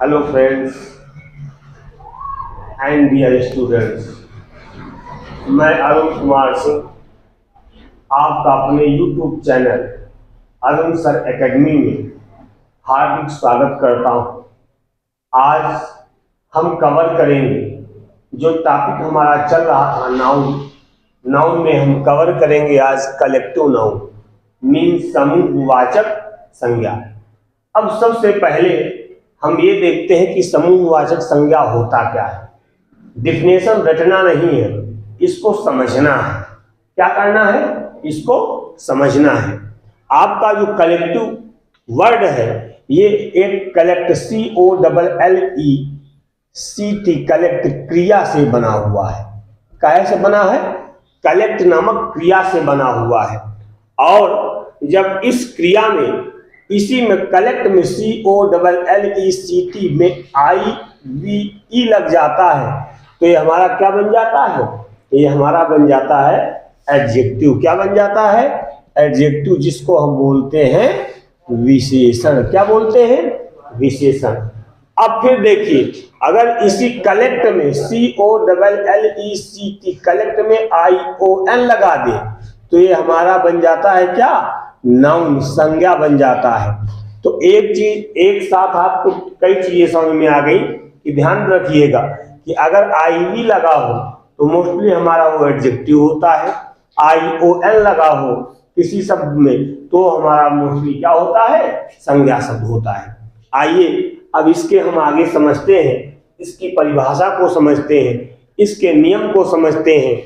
Hello friends and dear students, मैं अरुण कुमार सिंह आपका अपने YouTube channel Arun sir academy में हार्दिक स्वागत करता हूं। आज हम कवर करेंगे जो टॉपिक हमारा चल रहा था नाउन में हम कवर करेंगे आज कलेक्टिव नाउन मीन्स समूहवाचक संज्ञा। अब सबसे पहले हम ये देखते हैं कि समूहवाचक संज्ञा होता क्या है। डिफिनेशन रटना नहीं है, इसको समझना है। क्या करना है? इसको समझना है। आपका जो कलेक्टिव वर्ड है ये एक कलेक्ट COLLECT कलेक्ट क्रिया से बना हुआ है। काहे से बना है? कलेक्ट नामक क्रिया से बना हुआ है। और जब इस क्रिया में इसी में कलेक्ट में COLLECT में IVE लग जाता है तो ये हमारा क्या बन जाता है? ये हमारा बन जाता है एडजेक्टिव। क्या बन जाता है? एडजेक्टिव, जिसको हम बोलते हैं विशेषण। क्या बोलते हैं? विशेषण। अब फिर देखिए, अगर इसी कलेक्ट में COLLECT कलेक्ट में ION लगा दे तो ये हमारा बन जाता है क्या? नाउन, संज्ञा बन जाता है। तो एक चीज एक साथ आपको कई चीजें समझ में आ गई कि ध्यान रखिएगा कि अगर IE लगा हो तो मोस्टली हमारा वो एडजेक्टिव होता है। ION लगा हो किसी शब्द में तो हमारा मोस्टली क्या होता है? संज्ञा शब्द होता है। आइए अब इसके हम आगे समझते हैं, इसकी परिभाषा को समझते हैं, इसके नियम को समझते हैं,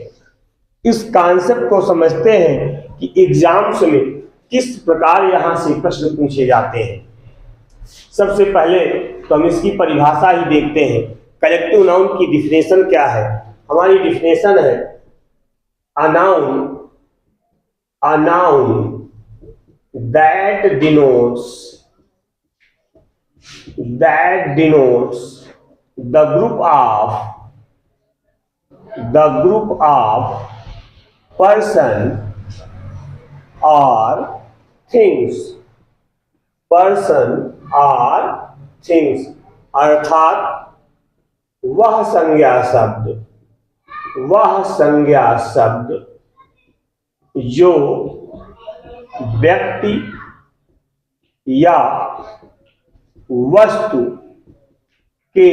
इस कॉन्सेप्ट को समझते हैं कि एग्जाम्स में किस प्रकार यहां से प्रश्न पूछे जाते हैं। सबसे पहले तो हम इसकी परिभाषा ही देखते हैं। कलेक्टिव नाउन की डिफिनेशन क्या है? हमारी डिफिनेशन है a noun that denotes the group of person or things अर्थात वह संज्ञा शब्द जो व्यक्ति या वस्तु के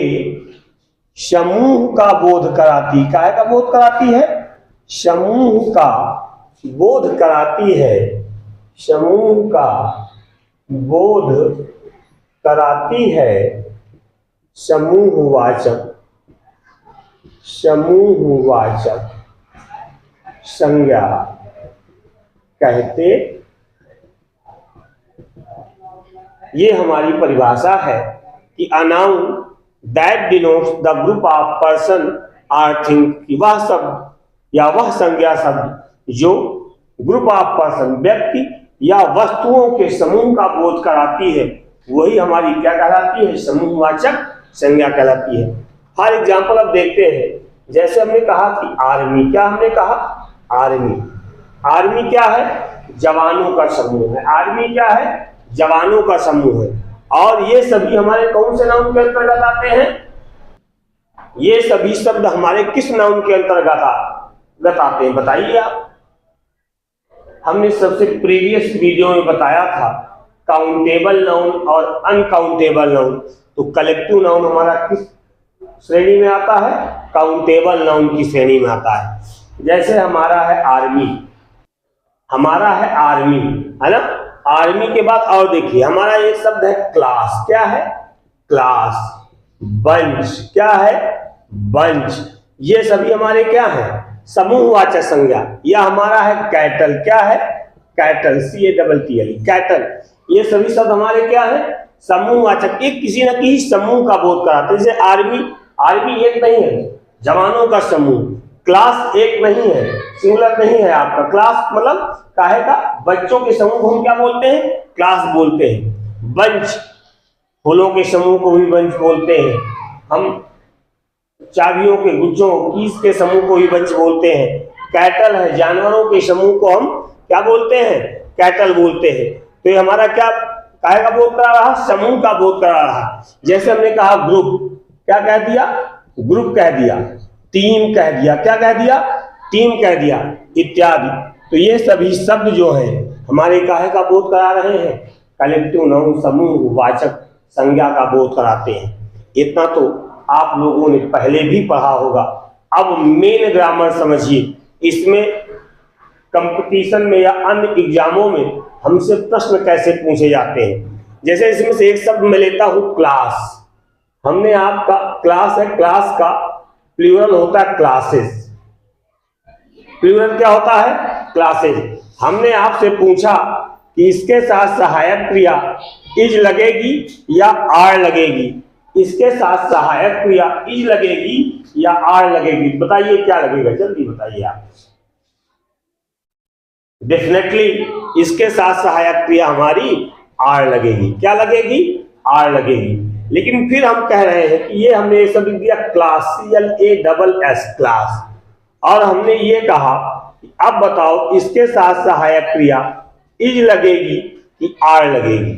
समूह का बोध कराती। काहे का बोध कराती है? समूह का बोध कराती है। समूह का बोध कराती है। समूहवाचक संज्ञा कहते। ये हमारी परिभाषा है कि a noun that denotes the group of person or thing, वह शब्द या वह संज्ञा शब्द जो ग्रुप ऑफ पर्सन व्यक्ति या वस्तुओं के समूह का बोध कराती है वही हमारी क्या कहलाती है? समूहवाचक संज्ञा कहलाती है। फॉर एग्जाम्पल अब देखते हैं, जैसे हमने कहा कि आर्मी। क्या हमने कहा? आर्मी क्या है? जवानों का समूह है। आर्मी क्या है? जवानों का समूह है। और ये सभी हमारे कौन से नाउन के अंतर्गत आते हैं? ये सभी शब्द हमारे किस नाउन के अंतर्गत आते हैं? बताइए आप। हमने सबसे प्रीवियस वीडियो में बताया था काउंटेबल नाउन और अनकाउंटेबल नाउन। तो कलेक्टिव नाउन हमारा किस श्रेणी में आता है? काउंटेबल नाउन की श्रेणी में आता है। जैसे हमारा है आर्मी, है ना। आर्मी के बाद और देखिए हमारा एक शब्द है क्लास। क्या है? क्लास। बंच। क्या है? बंच। ये सभी हमारे क्या है? समूहवाचक संज्ञा। यह हमारा है कैटल। क्या है? Cattle, CATTL, cattle. ये सभी शब्द हमारे क्या है? समूहवाचक। एक किसी न किसी समूह का बोध कराते हैं। जैसे आर्मी एक नहीं है, जवानों का समूह। क्लास एक नहीं है, सिंगुलर नहीं है आपका। क्लास मतलब काहे का? बच्चों के समूह को हम क्या बोलते हैं? क्लास बोलते हैं। बंच, फूलों के समूह को भी बंच बोलते हैं। हम चाबियों के गुच्छों, कीज के समूह को भी बंच बोलते हैं। कैटल है, जानवरों के समूह को हम क्या बोलते हैं? कैटल बोलते हैं। तो ये हमारा क्या काहे का बोध करा रहा, समूह का बोध करा रहा। जैसे हमने कहा ग्रुप, क्या कह दिया, ग्रुप कह दिया, टीम कह दिया, क्या कह दिया, टीम कह दिया, इत्यादि। तो ये सभी शब्द जो है हमारे काहे का बोध करा रहे हैं, कलेक्टिव नाउन समूह वाचक संज्ञा का बोध कराते हैं। इतना तो आप लोगों ने पहले भी पढ़ा होगा। अब मेन ग्रामर समझिए। इसमें कंपटीशन में या अन्य एग्जामों में हमसे प्रश्न कैसे पूछे जाते हैं। जैसे इसमें से एक शब्द मैं लेता हूं क्लास। हमने आपका क्लास है, क्लास का प्लूरल होता है क्लासेस। प्लूरल क्या होता है, क्लासेस। हमने आपसे पूछा कि इसके साथ सहायक क्रिया इज लगेगी या आर लगेगी, इसके साथ सहायक क्रिया इज लगेगी या आर लगेगी, बताइए क्या लगेगा, जल्दी बताइए आप। डेफिनेटली इसके साथ सहायक क्रिया हमारी आर लगेगी, क्या लगेगी, आर लगेगी। लेकिन फिर हम कह रहे हैं कि ये हमने सब लिख दिया क्लास, CLASS क्लास, और हमने ये कहा अब बताओ इसके साथ सहायक क्रिया इज लगेगी कि आर लगेगी।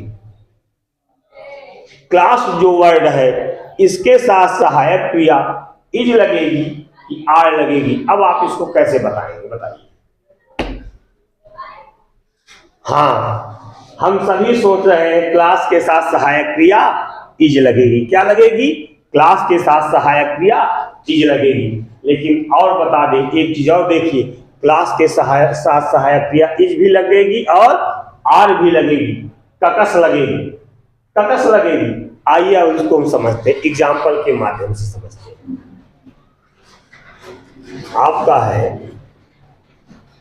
क्लास जो वर्ड है इसके साथ सहायक क्रिया इज लगेगी कि आर लगेगी। अब आप इसको कैसे बताएंगे, बताइए। हाँ, हम सभी सोच रहे हैं क्लास के साथ सहायक क्रिया इज लगेगी, क्या लगेगी, क्लास के साथ सहायक क्रिया इज लगेगी। लेकिन और बता दें एक चीज और, देखिए क्लास के साथ सहायक क्रिया इज भी लगेगी और आर भी लगेगी, ककस लगेगी, ककस लगेगी। आइए अब इसको हम समझते हैं, एग्जाम्पल के माध्यम से समझते हैं। आपका है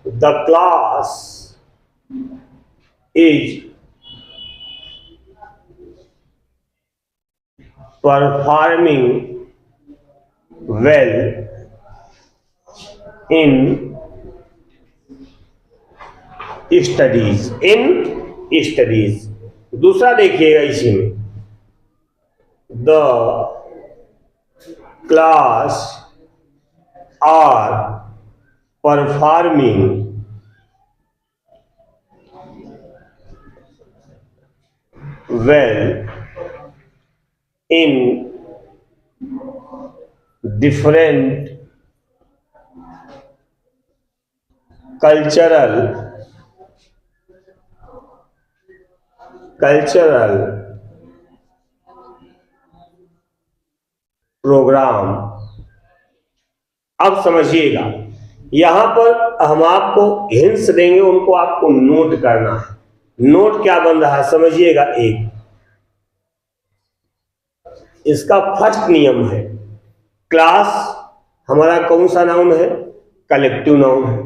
the class is performing well in studies, in studies. दूसरा देखिएगा इसी में, the class are performing well in different cultural program. अब समझिएगा, यहां पर हम आपको हिंट्स देंगे, उनको आपको नोट करना है। नोट क्या बन रहा है समझिएगा। एक इसका फर्स्ट नियम है, क्लास हमारा कौन सा नाउन है, कलेक्टिव नाउन है।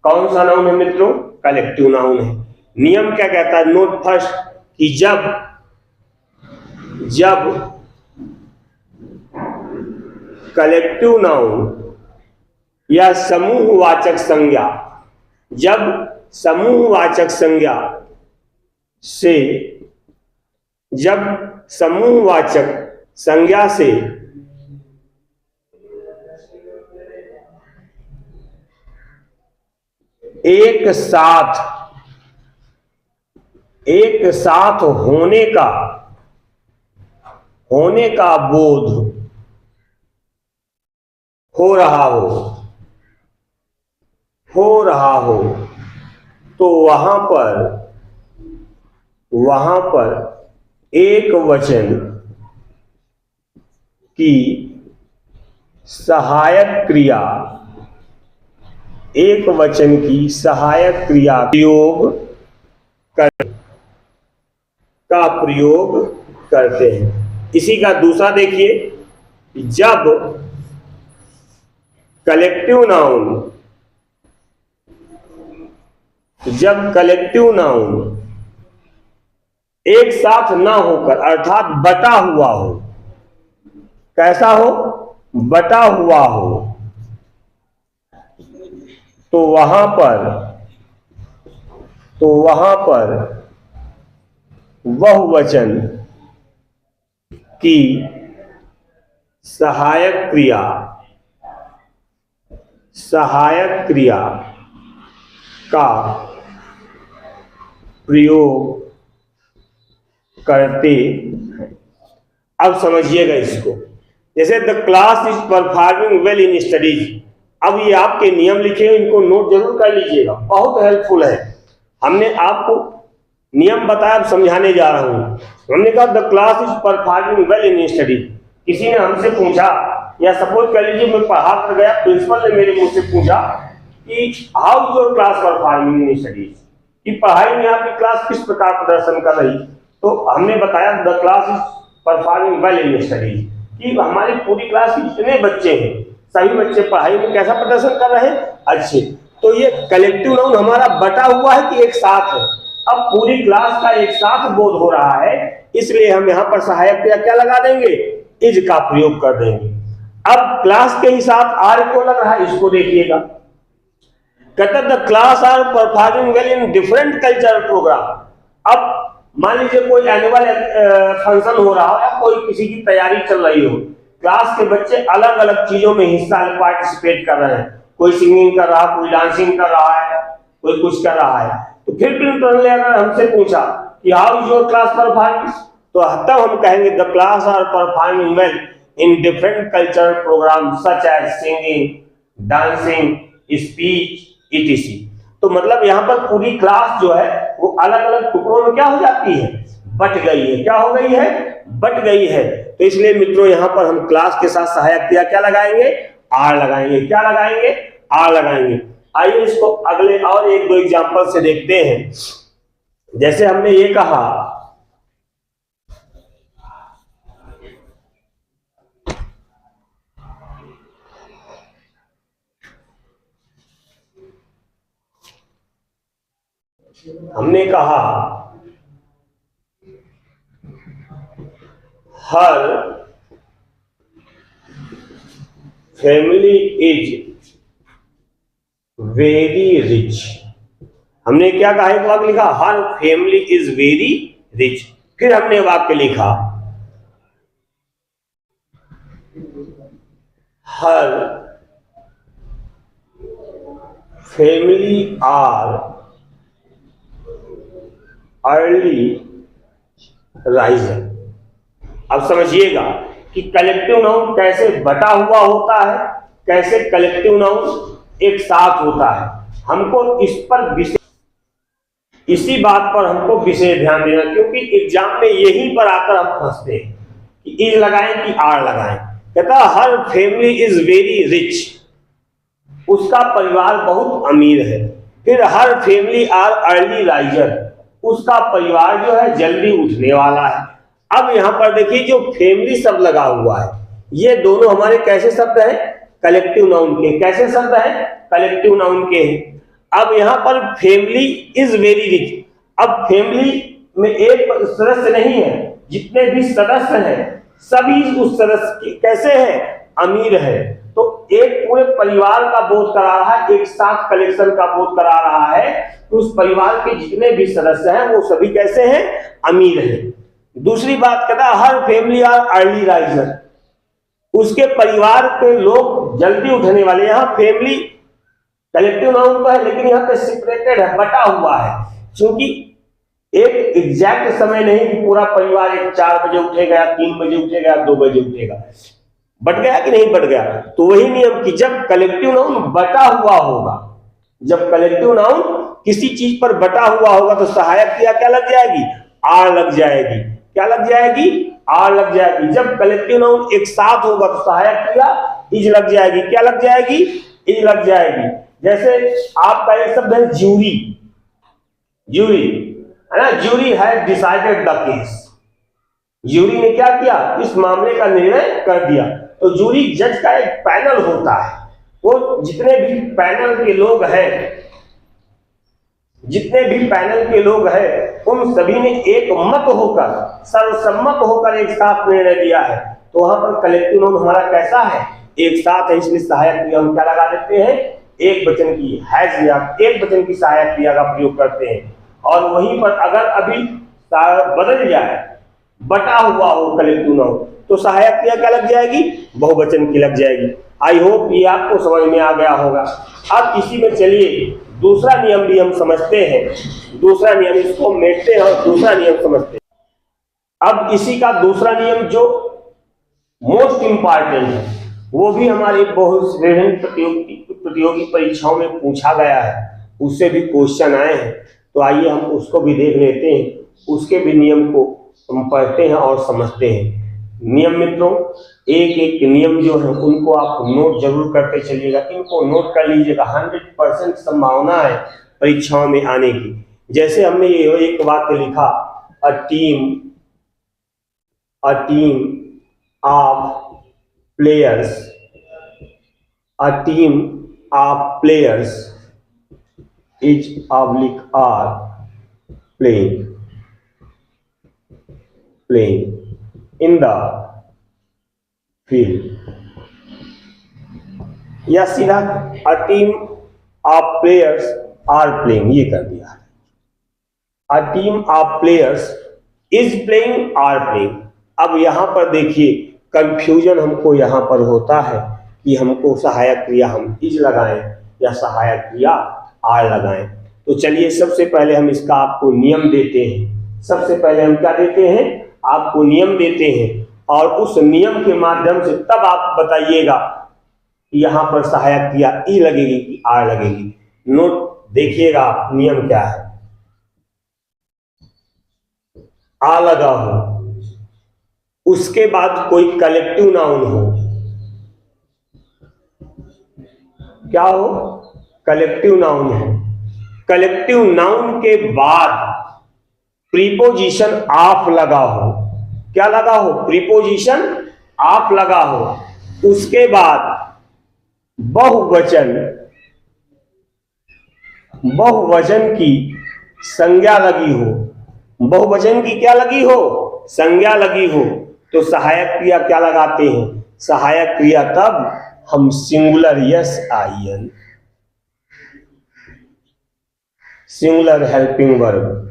कौन सा नाउन है मित्रों, कलेक्टिव नाउन है। नियम क्या कहता है, नोट फर्स्ट, कि जब कलेक्टिव नाउन या समूहवाचक संज्ञा, जब समूहवाचक संज्ञा से, जब समूहवाचक संज्ञा से एक साथ होने का बोध हो रहा हो तो वहां पर एक वचन की सहायक क्रिया, एक वचन की सहायक क्रिया प्रयोग करते हैं। इसी का दूसरा देखिए, जब कलेक्टिव नाउन एक साथ ना होकर अर्थात बटा हुआ हो, कैसा हो, बटा हुआ हो, तो वहां पर वह वचन की सहायक क्रिया का प्रयोग करते हैं। अब समझिएगा इसको, जैसे the class is performing well in studies. अब ये आपके नियम लिखे हैं, इनको नोट जरूर कर लीजिएगा, बहुत हेल्पफुल है। हमने आपको नियम बताया, अब समझाने जा रहा हूं। हमने कहा the class is performing well in studies. किसी ने हमसे पूछा, या सपोज कर लीजिए मैं पढ़ा कर गया, प्रिंसिपल ने मेरे मुझसे पूछा कि how is your class performing in studies, कि पढ़ाई में आपकी क्लास किस प्रकार प्रदर्शन कर रही। तो हमने बताया the class is performing well in studies, कि हमारी पूरी क्लास के जितने बच्चे हैं सभी बच्चे पढ़ाई में कैसा प्रदर्शन कर रहे हैं, अच्छे। तो ये कलेक्टिव नाउन हमारा बटा हुआ है कि एक साथ है। अब पूरी क्लास का एक साथ बोध हो रहा है, इसलिए हम यहाँ पर सहायक क्रिया क्या लगा देंगे, इज का प्रयोग कर देंगे। अब क्लास के ही साथ आर को लग रहा है, इसको देखिएगा। कहते the class are performing well in different cultural program. अब मान लीजिए कोई एनुअल फंक्शन हो रहा हो या कोई किसी की तैयारी चल रही हो, क्लास के बच्चे अलग अलग चीजों में हिस्सा पार्टिसिपेट कर रहे हैं, कोई सिंगिंग कर रहा है, कोई डांसिंग कर रहा है, कोई कुछ कर रहा है। तो फिर प्रिंसिपल ने अगर हमसे पूछा कि how is your class performing, तो तब हम कहेंगे the class are performing well in different cultural program such as singing, dancing, speech etc। तो मतलब यहाँ पर पूरी क्लास जो है वो अलग अलग टुकड़ों में क्या हो जाती है, बट गई है। क्या हो गई है, बट गई है। तो इसलिए मित्रों यहाँ पर हम क्लास के साथ सहायक क्रिया क्या लगाएंगे, आर लगाएंगे। क्या लगाएंगे, आर लगाएंगे। आइए इसको अगले और एक दो एग्जांपल से देखते हैं। जैसे हमने ये कहा हर फैमिली इज वेरी रिच। हमने क्या कहा, एक वाक्य लिखा हर फैमिली इज वेरी रिच। फिर हमने वाक्य लिखा हर फैमिली आर अर्ली राइजर। अब समझिएगा कि कलेक्टिव नाउन कैसे बटा हुआ होता है, कैसे कलेक्टिव नाउन एक साथ होता है। हमको इस पर विशेष, इसी बात पर हमको विशेष ध्यान देना, क्योंकि एग्जाम में यहीं पर आकर हम फंसते हैं कि इज लगाएं कि आर लगाएं। कहता हर फैमिली इज वेरी रिच, उसका परिवार बहुत अमीर है। फिर हर फैमिली आर अर्ली राइजर, उसका परिवार जो है जल्दी उठने वाला है। अब यहां पर देखिए जो फैमिली शब्द लगा हुआ है, ये दोनों हमारे कैसे शब्द हैं, कलेक्टिव नाउन के। कैसे शब्द हैं, कलेक्टिव नाउन के हैं। अब यहां पर फैमिली इज वेरी रिच। अब फैमिली में एक सदस्य नहीं है, जितने भी सदस्य हैं सभी उस सदस्य के कैसे हैं, अमीर है। तो एक पूरे परिवार का बोध करा रहा है, एक साथ कलेक्शन का बोध करा रहा है। तो उस परिवार के जितने भी सदस्य हैं वो सभी कैसे हैं, अमीर हैं। दूसरी बात कहता है हर फैमिली आर अर्ली राइजर, उसके परिवार के लोग जल्दी उठने वाले। यहाँ फैमिली कलेक्टिव नाउन तो है, लेकिन यहाँ पे सेपरेटेड है, बटा हुआ है, क्योंकि एक एग्जैक्ट समय नहीं कि पूरा परिवार एक 4 बजे उठेगा, 3 बजे उठेगा, 2 बजे उठेगा। बट गया कि नहीं बट गया। तो वही नियम कि जब कलेक्टिव नाउन बटा हुआ होगा, जब कलेक्टिव नाउन किसी चीज पर बटा हुआ होगा तो सहायक क्रिया क्या लग जाएगी, आर लग जाएगी। क्या लग जाएगी, आर लग जाएगी। जब कलेक्टिव नाउन एक साथ होगा तो सहायक क्रिया इज लग जाएगी। क्या लग जाएगी, इज लग जाएगी। जैसे आपका एक शब्द है ज्यूरी, ज्यूरी है ना, ज्यूरी है डिसाइडेड द केस। ज्यूरी ने क्या किया, इस मामले का निर्णय कर दिया। तो ज्यूरी जज का एक पैनल होता है, वो जितने भी पैनल के लोग हैं, जितने भी पैनल के लोग हैं उन सभी ने एक मत होकर, सर्वसम्मत होकर एक साथ निर्णय दिया है। तो वहां पर कलेक्टिव नाउन हमारा कैसा है, एक साथ है। इसलिए सहायक क्रिया हम क्या लगा देते हैं, एक वचन की हैज या एक वचन की सहायक क्रिया का प्रयोग करते हैं। और वहीं पर अगर अभी बदल जाए, बटा हुआ हो कलेक्टिव नाउन, तो सहायक क्रिया क्या लग जाएगी, बहुवचन की लग जाएगी। आई होप ये आपको समझ में आ गया होगा। अब इसी में चलिए दूसरा नियम भी हम समझते हैं। दूसरा नियम, इसको मेटते हैं और दूसरा नियम समझते हैं। अब इसी का दूसरा नियम जो मोस्ट इंपॉर्टेंट है, वो भी हमारे बहुत विभिन्न प्रतियोगी परीक्षाओं में पूछा गया है, उससे भी क्वेश्चन आए हैं। तो आइए हम उसको भी देख लेते हैं, उसके भी नियम को हम पढ़ते हैं और समझते हैं। नियम मित्रों, एक एक नियम जो है उनको आप नोट जरूर करते चलिएगा, इनको नोट कर लीजिएगा। 100% संभावना है परीक्षाओं में आने की। जैसे हमने ये एक वाक्य लिखा, a team of players, a team of players is are playing in the field, या सीधा a team of players are playing, ये कर दिया। a team of players is playing are playing। अब यहां पर देखिए कंफ्यूजन हमको यहां पर होता है कि हमको सहायक क्रिया हम इज लगाएं या सहायक क्रिया आर लगाएं। तो चलिए सबसे पहले हम इसका आपको नियम देते हैं। सबसे पहले हम क्या देते हैं, आपको नियम देते हैं, और उस नियम के माध्यम से तब आप बताइएगा कि यहां पर सहायक क्रिया ई लगेगी कि आर लगेगी। नोट देखिएगा नियम क्या है। आ लगा हो, उसके बाद कोई कलेक्टिव नाउन हो, क्या हो, कलेक्टिव नाउन हो। कलेक्टिव नाउन के बाद प्रीपोजिशन ऑफ लगा हो, क्या लगा हो, प्रीपोजिशन ऑफ लगा हो। उसके बाद बहुवचन की संज्ञा लगी हो, बहुवचन की क्या लगी हो, संज्ञा लगी हो, तो सहायक क्रिया क्या लगाते हैं, सहायक क्रिया तब हम singular SIN, singular helping verb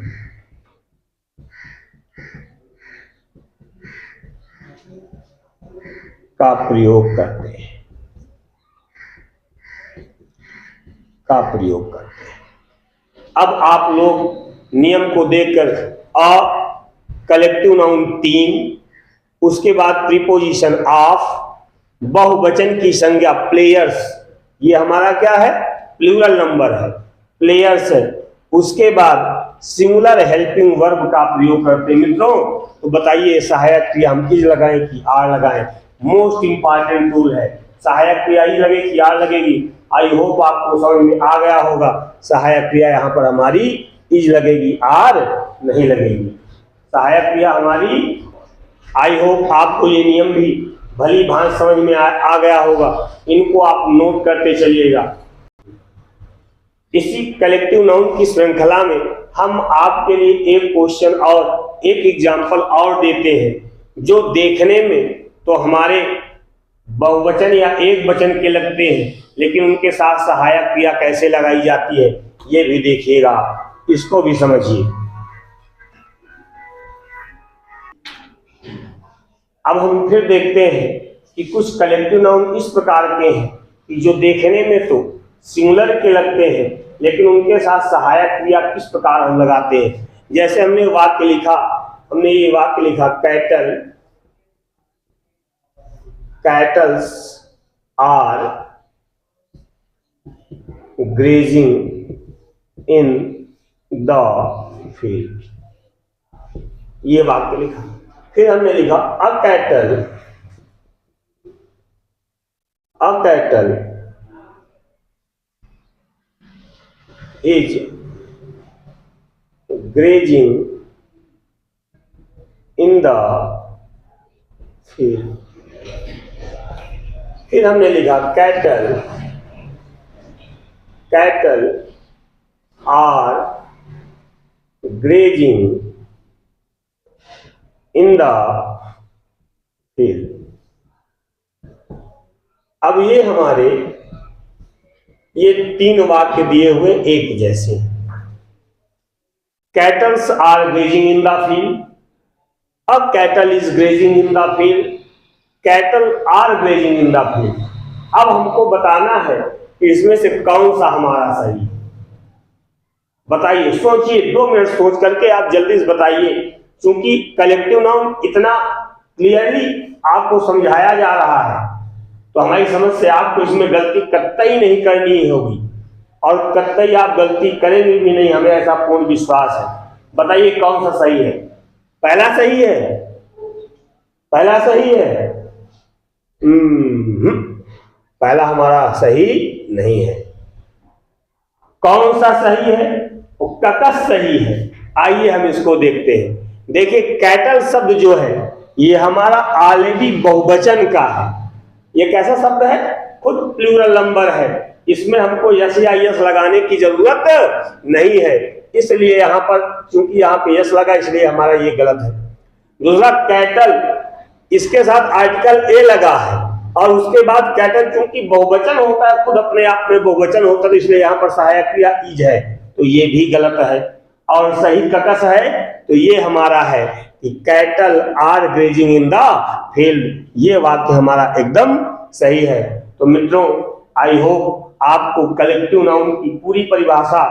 का प्रयोग करते हैं, अब आप लोग नियम को देखकर कलेक्टिव नाउन टीम, उसके बाद प्रीपोजिशन ऑफ, बहुवचन की संज्ञा प्लेयर्स, ये हमारा क्या है, प्लूरल नंबर है, प्लेयर्स है। उसके बाद सिंगुलर हेल्पिंग वर्ब का प्रयोग करते हैं। मित्रों तो बताइए सहायक क्रिया हम इज लगाएं कि आर लगाएं। मोस्ट इंपॉर्टेंट रूल है, सहायक क्रिया ही लगे कि आर लगेगी। आई होप आपको समझ में आ गया होगा। सहायक क्रिया यहाँ पर हमारी इज लगेगी, आर नहीं लगेगी। सहायक क्रिया हमारी, आई होप आपको ये नियम भी भली भांति समझ में आ गया होगा। इनको आप नोट करते चलिएगा। इसी कलेक्टिव नाउन की श्रृंखला में हम आपके लिए एक क्वेश्चन और एक एग्जाम्पल और देते हैं, जो देखने में तो हमारे बहुवचन या एक वचन के लगते हैं, लेकिन उनके साथ सहायक क्रिया कैसे लगाई जाती है ये भी देखिएगा, इसको भी समझिए। अब हम फिर देखते हैं कि कुछ कलेक्टिव नाउन इस प्रकार के हैं कि जो देखने में तो सिंगुलर के लगते हैं, लेकिन उनके साथ सहायक क्रिया किस प्रकार हम लगाते हैं। जैसे हमने ये वाक्य लिखा, cattles are grazing in the field, ये वाक्य लिखा। फिर हमने लिखा a cattle is grazing in the field. फिर हमने लिखा cattle are grazing in the field. अब ये हमारे ये तीन वाक्य दिए हुए एक जैसे। Cattles are grazing in the field, a cattle is grazing in the field, cattle are grazing in the field. अब हमको बताना है कि इसमें से कौन सा हमारा सही है। बताइए, सोचिए, 2 मिनट सोच करके आप जल्दी से बताइए, चूंकि कलेक्टिव नाउन इतना क्लियरली आपको समझाया जा रहा है तो हमारी समझ से आपको इसमें गलती कतई नहीं करनी होगी, और कतई आप गलती करेंगे भी नहीं, हमें ऐसा पूर्ण विश्वास है। बताइए कौन सा सही है? पहला सही है, पहला सही है। पहला हमारा सही नहीं है। कौन सा सही है? वो ककस सही है। आइए हम इसको देखते हैं। देखिए कैटल शब्द जो है ये हमारा ऑलरेडी बहुवचन का है। ये कैसा शब्द है? खुद प्लूरल नंबर है, इसमें हमको यस या यस लगाने की जरूरत नहीं है, इसलिए यहाँ पर चूंकि यहाँ पे यस लगा इसलिए हमारा ये गलत है। दूसरा कैटल, इसके साथ आर्टिकल ए लगा है और उसके बाद कैटल चूंकि बहुवचन होता है, खुद अपने आप में बहुवचन होता है, इसलिए यहाँ पर सहायक क्रिया इज है, तो ये भी गलत है। और सही ककस है तो ये हमारा है कि cattle are grazing in the field, ये वाक्य हमारा एकदम सही है। तो मित्रों आई होप आपको कलेक्टिव नाउन की पूरी परिभाषा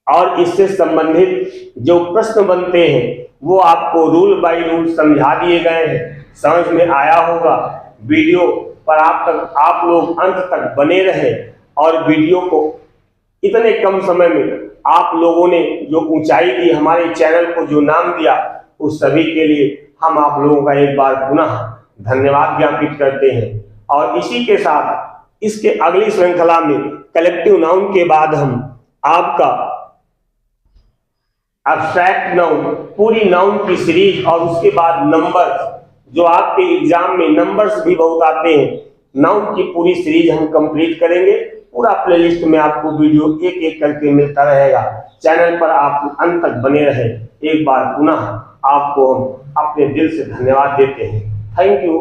और इससे संबंधित जो प्रश्न बनते हैं वो आपको रूल बाय रूल समझा दिए गए हैं, समझ में आया होगा। वीडियो पर आप लोग अंत तक बने रहे और वीडियो को इतने कम समय में आप लोगों ने जो ऊंचाई दी, हमारे चैनल को जो नाम दिया, उस सभी के लिए हम आप लोगों का एक बार पुनः धन्यवाद ज्ञापित करते हैं। और इसी के साथ इसके अगली श्रृंखला में कलेक्टिव नाउन के बाद हम आपका एब्स्ट्रैक्ट नाउन, पूरी नाउन की सीरीज और उसके बाद नंबर्स, जो आपके एग्जाम में नंबर्स भी बहुत आते हैं, नाउन की पूरी सीरीज हम कंप्लीट करेंगे। पूरा प्लेलिस्ट में आपको वीडियो एक एक करके मिलता रहेगा। चैनल पर आप अंत तक बने रहे। एक बार पुनः आपको हम अपने दिल से धन्यवाद देते हैं। Thank you.